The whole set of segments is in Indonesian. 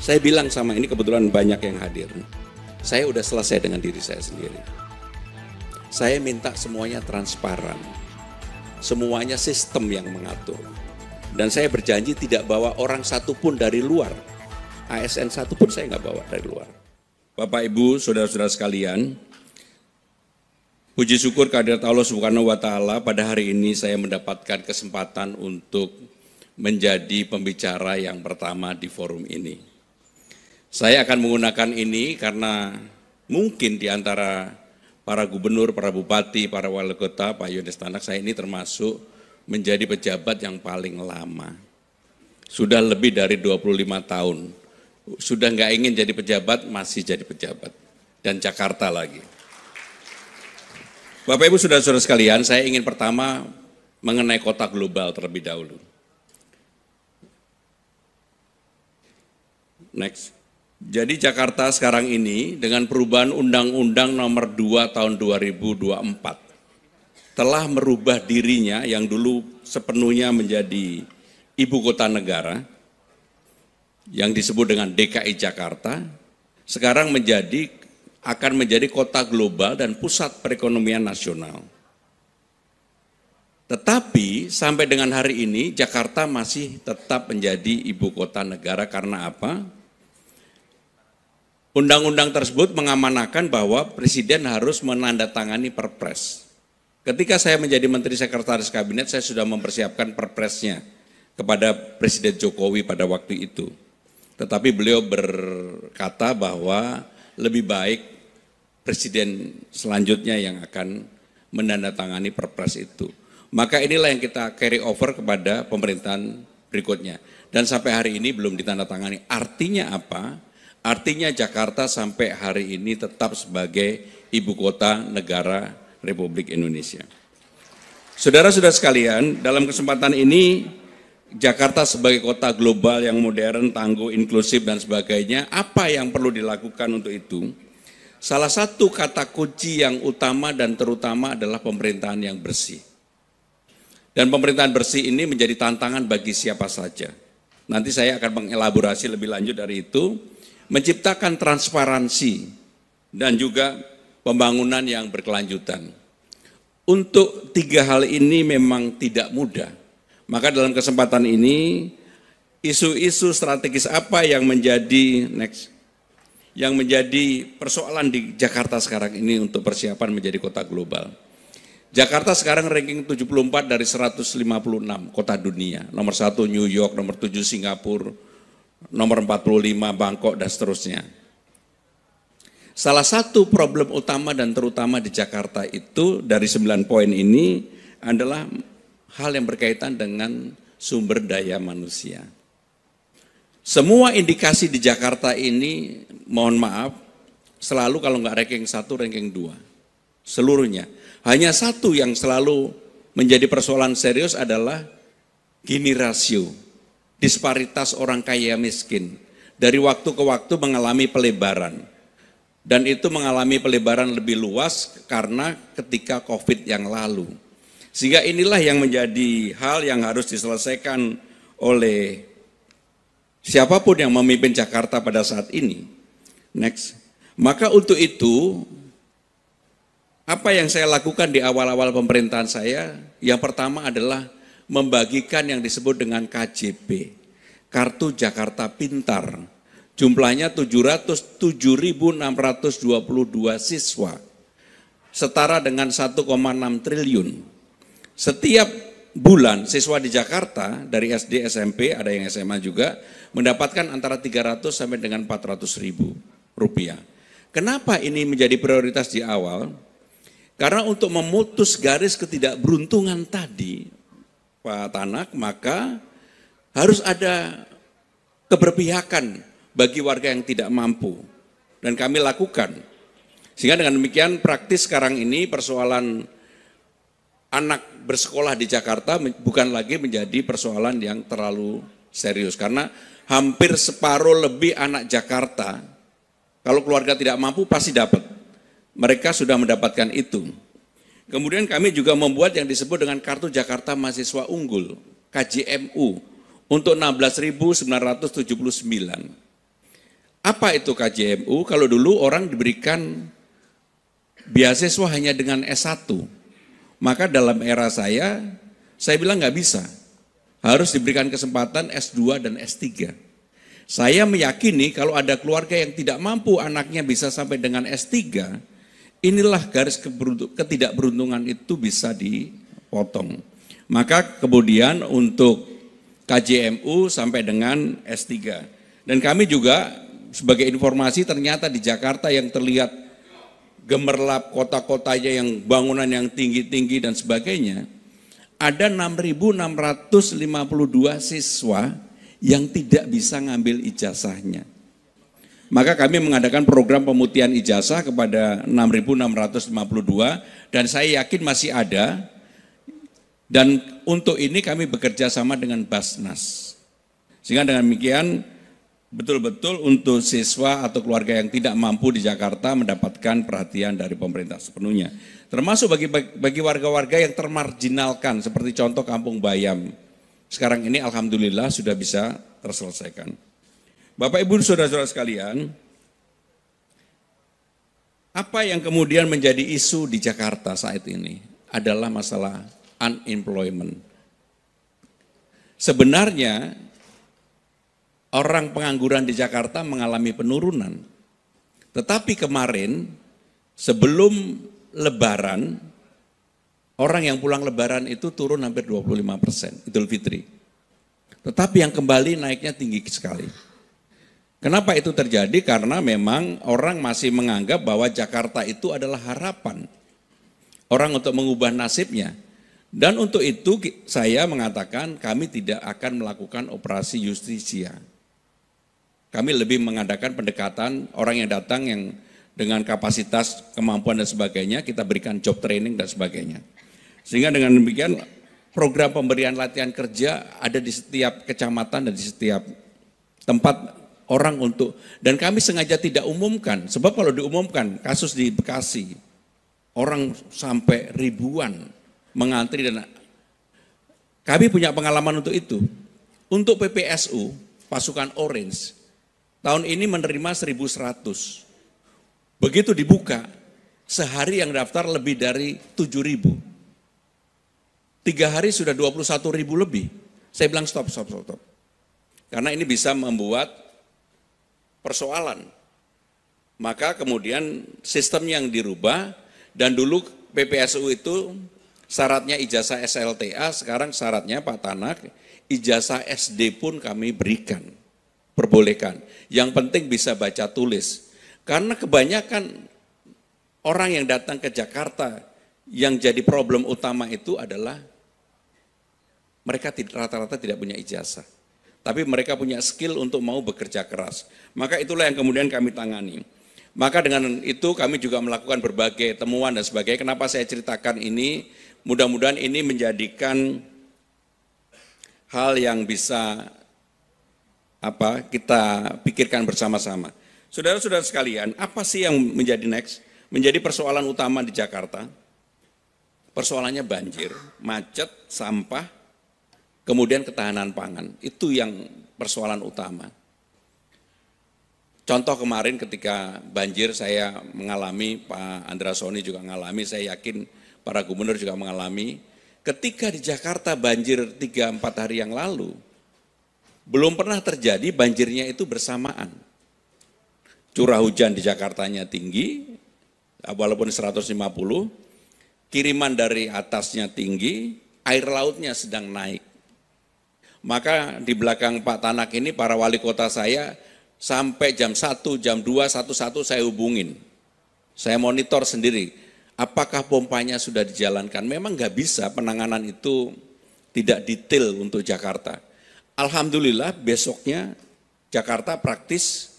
Saya bilang sama ini kebetulan banyak yang hadir. Saya udah selesai dengan diri saya sendiri. Saya minta semuanya transparan. Semuanya sistem yang mengatur. Dan saya berjanji tidak bawa orang satupun dari luar. ASN satupun saya nggak bawa dari luar. Bapak, Ibu, saudara-saudara sekalian, puji syukur kehadirat Allah Subhanahu wa Ta'ala, pada hari ini saya mendapatkan kesempatan untuk menjadi pembicara yang pertama di forum ini. Saya akan menggunakan ini karena mungkin di antara para gubernur, para bupati, para wali kota, Pak Yones Tanak, saya ini termasuk menjadi pejabat yang paling lama. Sudah lebih dari 25 tahun. Sudah nggak ingin jadi pejabat, masih jadi pejabat. Dan Jakarta lagi. Bapak Ibu saudara-saudara sekalian, saya ingin pertama mengenai kota global terlebih dahulu. Next. Jadi Jakarta sekarang ini dengan perubahan Undang-Undang Nomor 2 Tahun 2024 telah merubah dirinya yang dulu sepenuhnya menjadi ibu kota negara yang disebut dengan DKI Jakarta, sekarang akan menjadi kota global dan pusat perekonomian nasional. Tetapi sampai dengan hari ini Jakarta masih tetap menjadi ibu kota negara karena apa? Undang-undang tersebut mengamanahkan bahwa Presiden harus menandatangani Perpres. Ketika saya menjadi Menteri Sekretaris Kabinet, saya sudah mempersiapkan Perpresnya kepada Presiden Jokowi pada waktu itu. Tetapi beliau berkata bahwa lebih baik Presiden selanjutnya yang akan menandatangani Perpres itu. Maka inilah yang kita carry over kepada pemerintahan berikutnya. Dan sampai hari ini belum ditandatangani. Artinya apa? Artinya Jakarta sampai hari ini tetap sebagai ibu kota negara Republik Indonesia. Saudara-saudara sekalian, dalam kesempatan ini Jakarta sebagai kota global yang modern, tangguh, inklusif dan sebagainya, apa yang perlu dilakukan untuk itu? Salah satu kata kunci yang utama dan terutama adalah pemerintahan yang bersih. Dan pemerintahan bersih ini menjadi tantangan bagi siapa saja. Nanti saya akan mengelaborasi lebih lanjut dari itu, menciptakan transparansi dan juga pembangunan yang berkelanjutan. Untuk tiga hal ini memang tidak mudah. Maka dalam kesempatan ini, isu-isu strategis apa yang menjadi persoalan di Jakarta sekarang ini untuk persiapan menjadi kota global. Jakarta sekarang ranking 74 dari 156 kota dunia. Nomor 1 New York, nomor 7 Singapura, nomor 45 Bangkok dan seterusnya. Salah satu problem utama dan terutama di Jakarta itu dari 9 poin ini adalah hal yang berkaitan dengan sumber daya manusia. Semua indikasi di Jakarta ini, mohon maaf, selalu kalau nggak ranking 1, ranking 2. Seluruhnya. Hanya satu yang selalu menjadi persoalan serius adalah Gini rasio, disparitas orang kaya miskin. Dari waktu ke waktu mengalami pelebaran. Dan itu mengalami pelebaran lebih luas karena ketika COVID yang lalu. Sehingga inilah yang menjadi hal yang harus diselesaikan oleh siapapun yang memimpin Jakarta pada saat ini. Next. Maka untuk itu, apa yang saya lakukan di awal-awal pemerintahan saya, yang pertama adalah membagikan yang disebut dengan KJP, Kartu Jakarta Pintar. Jumlahnya 707.622 siswa, setara dengan 1,6 triliun. Setiap bulan siswa di Jakarta dari SD, SMP, ada yang SMA juga, mendapatkan antara 300 sampai dengan 400 ribu rupiah. Kenapa ini menjadi prioritas di awal? Karena untuk memutus garis ketidakberuntungan tadi, Pak Tanak, maka harus ada keberpihakan bagi warga yang tidak mampu. Dan kami lakukan. Sehingga dengan demikian praktis sekarang ini persoalan anak bersekolah di Jakarta bukan lagi menjadi persoalan yang terlalu serius. Karena hampir separuh lebih anak Jakarta, kalau keluarga tidak mampu pasti dapat. Mereka sudah mendapatkan itu. Kemudian kami juga membuat yang disebut dengan Kartu Jakarta Mahasiswa Unggul, KJMU, untuk 16.979. Apa itu KJMU? Kalau dulu orang diberikan beasiswa hanya dengan S1, maka dalam era saya bilang nggak bisa. Harus diberikan kesempatan S2 dan S3. Saya meyakini kalau ada keluarga yang tidak mampu anaknya bisa sampai dengan S3, inilah garis ketidakberuntungan itu bisa dipotong. Maka kemudian untuk KJMU sampai dengan S3. Dan kami juga sebagai informasi ternyata di Jakarta yang terlihat gemerlap kota-kotanya yang bangunan yang tinggi-tinggi dan sebagainya, ada 6.652 siswa yang tidak bisa ngambil ijazahnya. Maka kami mengadakan program pemutihan ijazah kepada 6.652 dan saya yakin masih ada. Dan untuk ini kami bekerja sama dengan Basnas. Sehingga dengan demikian betul-betul untuk siswa atau keluarga yang tidak mampu di Jakarta mendapatkan perhatian dari pemerintah sepenuhnya. Termasuk bagi warga-warga yang termarginalkan seperti contoh Kampung Bayam. Sekarang ini alhamdulillah sudah bisa terselesaikan. Bapak Ibu Saudara-saudara sekalian, apa yang kemudian menjadi isu di Jakarta saat ini adalah masalah unemployment. Sebenarnya orang pengangguran di Jakarta mengalami penurunan. Tetapi kemarin sebelum Lebaran, orang yang pulang Lebaran itu turun hampir 25%, Idul Fitri. Tetapi yang kembali naiknya tinggi sekali. Kenapa itu terjadi? Karena memang orang masih menganggap bahwa Jakarta itu adalah harapan orang untuk mengubah nasibnya. Dan untuk itu saya mengatakan kami tidak akan melakukan operasi justisia. Kami lebih mengadakan pendekatan orang yang datang yang dengan kapasitas, kemampuan dan sebagainya, kita berikan job training dan sebagainya. Sehingga dengan demikian program pemberian latihan kerja ada di setiap kecamatan dan di setiap tempat orang untuk, dan kami sengaja tidak umumkan, sebab kalau diumumkan kasus di Bekasi, orang sampai ribuan mengantri dan kami punya pengalaman untuk itu. Untuk PPSU, pasukan Orange, tahun ini menerima 1.100. Begitu dibuka, sehari yang daftar lebih dari 7.000. 3 hari sudah 21.000 lebih. Saya bilang stop. Karena ini bisa membuat persoalan. Maka kemudian sistem yang dirubah, dan dulu PPSU itu syaratnya ijazah SLTA, sekarang syaratnya Pak Tanak, ijazah SD pun kami berikan, perbolehkan. Yang penting bisa baca tulis. Karena kebanyakan orang yang datang ke Jakarta yang jadi problem utama itu adalah mereka rata-rata tidak punya ijazah. Tapi mereka punya skill untuk mau bekerja keras. Maka itulah yang kemudian kami tangani. Maka dengan itu kami juga melakukan berbagai temuan dan sebagainya. Kenapa saya ceritakan ini? Mudah-mudahan ini menjadikan hal yang bisa kita pikirkan bersama-sama. Saudara-saudara sekalian, apa sih yang menjadi next? Menjadi persoalan utama di Jakarta? Persoalannya banjir, macet, sampah, kemudian ketahanan pangan. Itu yang persoalan utama. Contoh kemarin ketika banjir saya mengalami, Pak Andrasoni juga mengalami, saya yakin para gubernur juga mengalami. Ketika di Jakarta banjir 3-4 hari yang lalu, belum pernah terjadi banjirnya itu bersamaan. Curah hujan di Jakartanya tinggi, walaupun 150, kiriman dari atasnya tinggi, air lautnya sedang naik. Maka di belakang Pak Tanak ini para wali kota saya sampai jam 1, jam 2, 1 saya hubungin. Saya monitor sendiri, apakah pompanya sudah dijalankan. Memang nggak bisa penanganan itu tidak detail untuk Jakarta. Alhamdulillah besoknya Jakarta praktis,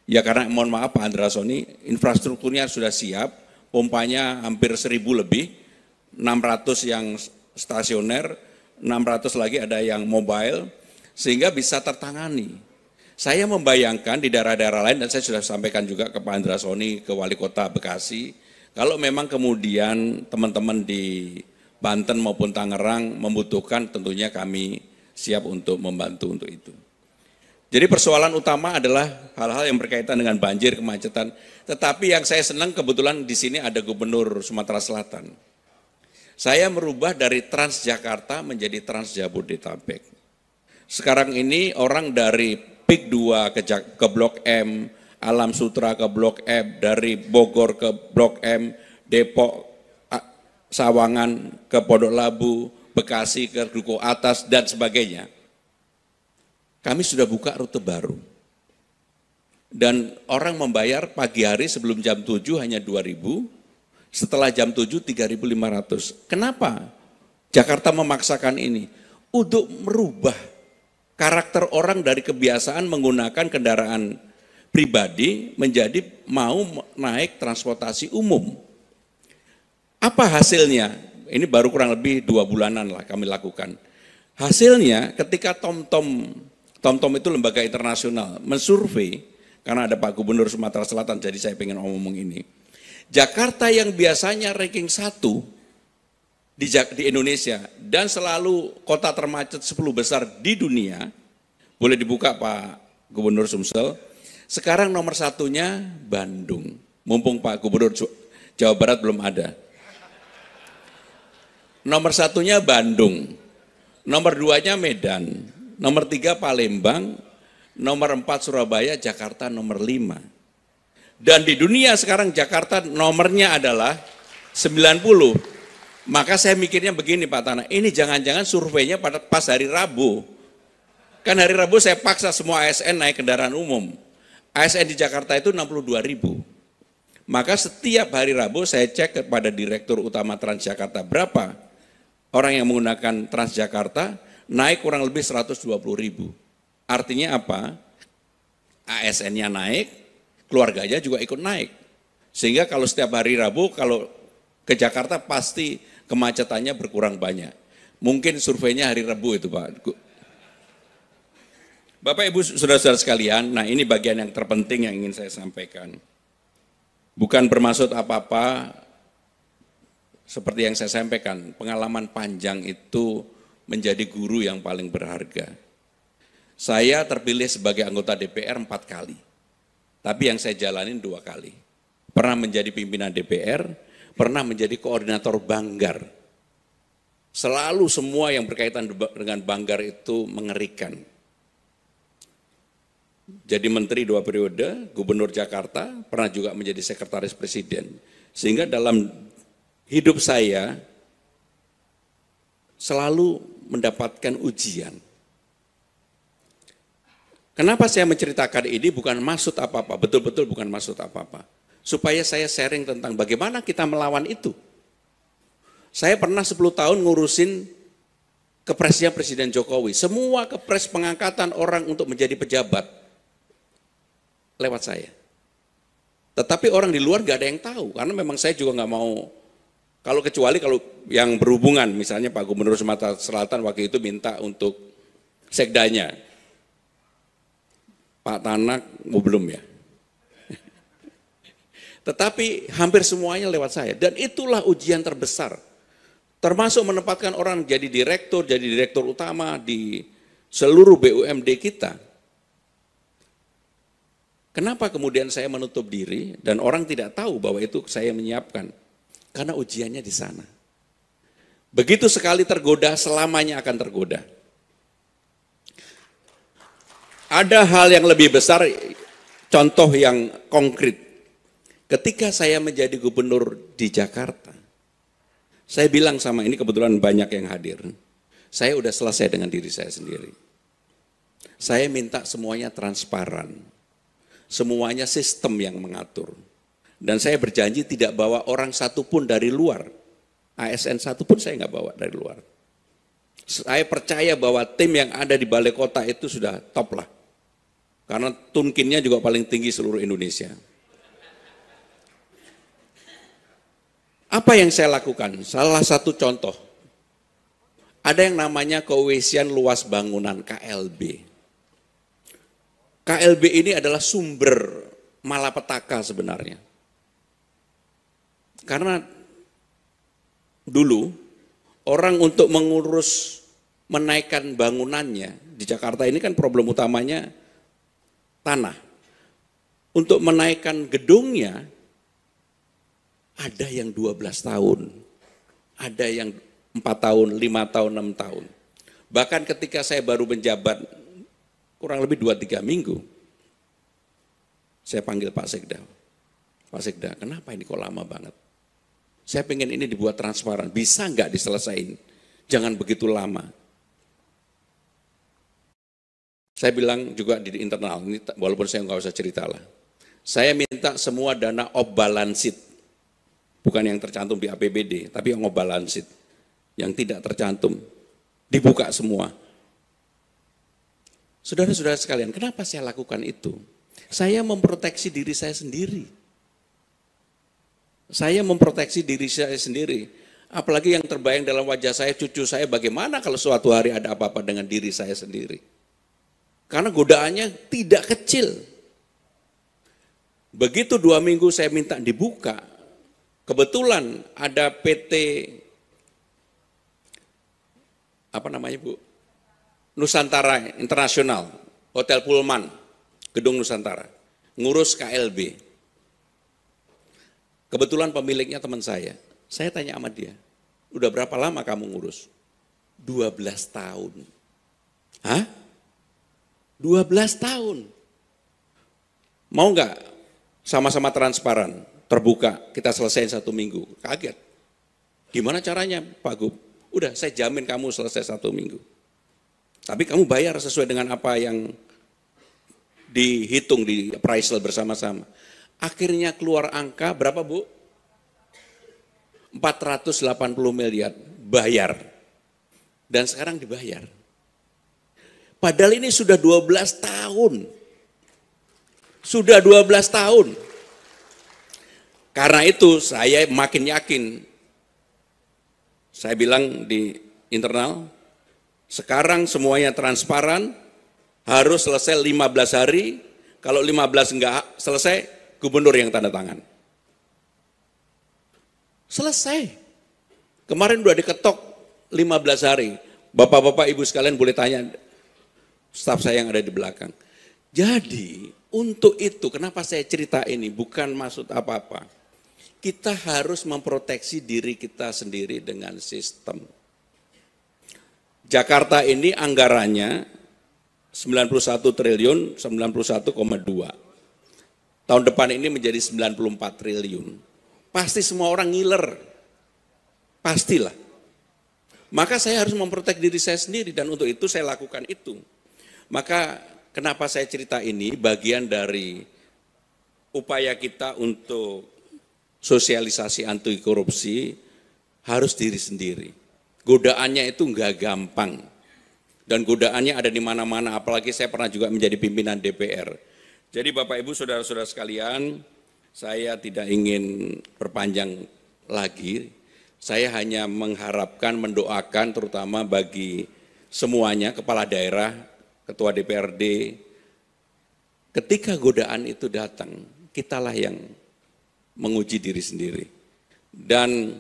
ya karena mohon maaf Pak Andrasoni, infrastrukturnya sudah siap, pompanya hampir 1.000 lebih, 600 yang stasioner, 600 lagi ada yang mobile, sehingga bisa tertangani. Saya membayangkan di daerah-daerah lain, dan saya sudah sampaikan juga ke Pak Andrasoni, ke Wali Kota Bekasi, kalau memang kemudian teman-teman di Banten maupun Tangerang membutuhkan, tentunya kami siap untuk membantu untuk itu. Jadi persoalan utama adalah hal-hal yang berkaitan dengan banjir, kemacetan. Tetapi yang saya senang kebetulan di sini ada Gubernur Sumatera Selatan. Saya merubah dari Transjakarta menjadi Trans Jabodetabek. Sekarang ini orang dari PIK 2 ke Blok M, Alam Sutra ke Blok M, dari Bogor ke Blok M, Depok, Sawangan ke Pondok Labu, Bekasi ke Duku Atas, dan sebagainya. Kami sudah buka rute baru. Dan orang membayar pagi hari sebelum jam 7 hanya 2.000, setelah jam 7 3.500. Kenapa Jakarta memaksakan ini? Untuk merubah karakter orang dari kebiasaan menggunakan kendaraan pribadi menjadi mau naik transportasi umum. Apa hasilnya? Ini baru kurang lebih 2 bulanan lah kami lakukan. Hasilnya ketika TomTom itu lembaga internasional mensurvei, karena ada Pak Gubernur Sumatera Selatan, jadi saya pengen ngomong ini. Jakarta yang biasanya ranking 1 di Indonesia dan selalu kota termacet 10 besar di dunia, boleh dibuka Pak Gubernur Sumsel, sekarang nomor 1-nya Bandung. Mumpung Pak Gubernur Jawa Barat belum ada. Nomor 1-nya Bandung, nomor 2-nya Medan, nomor 3 Palembang, nomor 4 Surabaya, Jakarta nomor 5. Dan di dunia sekarang Jakarta nomornya adalah 90. Maka saya mikirnya begini Pak Tanah, ini jangan-jangan surveinya pada pas hari Rabu. Kan hari Rabu saya paksa semua ASN naik kendaraan umum. ASN di Jakarta itu 62.000. Maka setiap hari Rabu saya cek kepada Direktur Utama Transjakarta berapa orang yang menggunakan Transjakarta, naik kurang lebih 120.000. Artinya apa? ASN-nya naik, keluarganya juga ikut naik. Sehingga kalau setiap hari Rabu, kalau ke Jakarta pasti kemacetannya berkurang banyak. Mungkin surveinya hari Rabu itu Pak. Bapak Ibu Saudara-saudara sekalian, nah ini bagian yang terpenting yang ingin saya sampaikan. Bukan bermaksud apa-apa, seperti yang saya sampaikan, pengalaman panjang itu menjadi guru yang paling berharga. Saya terpilih sebagai anggota DPR 4 kali, tapi yang saya jalanin 2 kali. Pernah menjadi pimpinan DPR, pernah menjadi koordinator Banggar. Selalu semua yang berkaitan dengan Banggar itu mengerikan. Jadi menteri 2 periode, gubernur Jakarta, pernah juga menjadi sekretaris presiden. Sehingga dalam hidup saya selalu mendapatkan ujian. Kenapa saya menceritakan ini? Bukan maksud apa-apa, betul-betul bukan maksud apa-apa. Supaya saya sharing tentang bagaimana kita melawan itu. Saya pernah 10 tahun ngurusin kepresnya Presiden Jokowi. Semua kepres pengangkatan orang untuk menjadi pejabat lewat saya. Tetapi orang di luar gak ada yang tahu, karena memang saya juga gak mau, kalau yang berhubungan, misalnya Pak Gubernur Sumatera Selatan waktu itu minta untuk sekdanya. Pak Tanak, belum ya. Tetapi hampir semuanya lewat saya. Dan itulah ujian terbesar. Termasuk menempatkan orang jadi direktur utama di seluruh BUMD kita. Kenapa kemudian saya menutup diri dan orang tidak tahu bahwa itu saya menyiapkan? Karena ujiannya di sana. Begitu sekali tergoda, selamanya akan tergoda. Ada hal yang lebih besar, contoh yang konkret. Ketika saya menjadi gubernur di Jakarta, saya bilang sama, ini kebetulan banyak yang hadir, saya udah selesai dengan diri saya sendiri. Saya minta semuanya transparan, semuanya sistem yang mengatur. Dan saya berjanji tidak bawa orang satupun dari luar. ASN satupun saya nggak bawa dari luar. Saya percaya bahwa tim yang ada di balai kota itu sudah top lah. Karena tunkinnya juga paling tinggi seluruh Indonesia. Apa yang saya lakukan? Salah satu contoh. Ada yang namanya keweisian luas bangunan, KLB. KLB ini adalah sumber malapetaka sebenarnya. Karena dulu orang untuk mengurus menaikkan bangunannya di Jakarta ini kan problem utamanya tanah. Untuk menaikkan gedungnya, ada yang 12 tahun, ada yang 4 tahun, 5 tahun, 6 tahun. Bahkan ketika saya baru menjabat kurang lebih 2-3 minggu, saya panggil Pak Sekda. Pak Sekda, kenapa ini kok lama banget? Saya pengen ini dibuat transparan, bisa nggak diselesain? Jangan begitu lama. Saya bilang juga di internal, ini walaupun saya nggak usah cerita lah. Saya minta semua dana off balance sheet, bukan yang tercantum di APBD, tapi yang off balance sheet, yang tidak tercantum, dibuka semua. Saudara-saudara sekalian, kenapa saya lakukan itu? Saya memproteksi diri saya sendiri. Saya memproteksi diri saya sendiri. Apalagi yang terbayang dalam wajah saya, cucu saya, bagaimana kalau suatu hari ada apa-apa dengan diri saya sendiri. Karena godaannya tidak kecil. Begitu 2 minggu saya minta dibuka, kebetulan ada PT, apa namanya Bu? Nusantara Internasional, Hotel Pullman, Gedung Nusantara, ngurus KLB. Kebetulan pemiliknya teman saya tanya sama dia, udah berapa lama kamu ngurus? 12 tahun. Hah? 12 tahun. Mau nggak sama-sama transparan, terbuka, kita selesaiin 1 minggu? Kaget. Gimana caranya Pak Gub? Udah, saya jamin kamu selesai 1 minggu. Tapi kamu bayar sesuai dengan apa yang dihitung di appraisal bersama-sama. Akhirnya keluar angka berapa Bu? 480 miliar bayar. Dan sekarang dibayar. Padahal ini sudah 12 tahun. Sudah 12 tahun. Karena itu saya makin yakin. Saya bilang di internal, sekarang semuanya transparan, harus selesai 15 hari. Kalau 15 enggak selesai, gubernur yang tanda tangan. Selesai. Kemarin udah diketok 15 hari. Bapak-bapak, ibu sekalian boleh tanya staf saya yang ada di belakang. Jadi untuk itu kenapa saya cerita ini bukan maksud apa-apa. Kita harus memproteksi diri kita sendiri dengan sistem. Jakarta ini anggarannya 91 triliun, 91,2. Tahun depan ini menjadi 94 triliun. Pasti semua orang ngiler. Pastilah. Maka saya harus memprotek diri saya sendiri dan untuk itu saya lakukan itu. Maka kenapa saya cerita ini bagian dari upaya kita untuk sosialisasi anti korupsi harus diri sendiri. Godaannya itu enggak gampang. Dan godaannya ada di mana-mana, apalagi saya pernah juga menjadi pimpinan DPR. Jadi Bapak Ibu saudara-saudara sekalian, saya tidak ingin perpanjang lagi. Saya hanya mengharapkan, mendoakan terutama bagi semuanya, kepala daerah, ketua DPRD, ketika godaan itu datang, kitalah yang menguji diri sendiri. Dan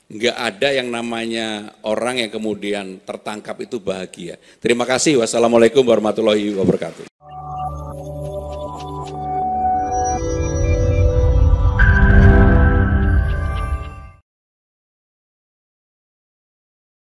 enggak ada yang namanya orang yang kemudian tertangkap itu bahagia. Terima kasih. Wassalamualaikum warahmatullahi wabarakatuh.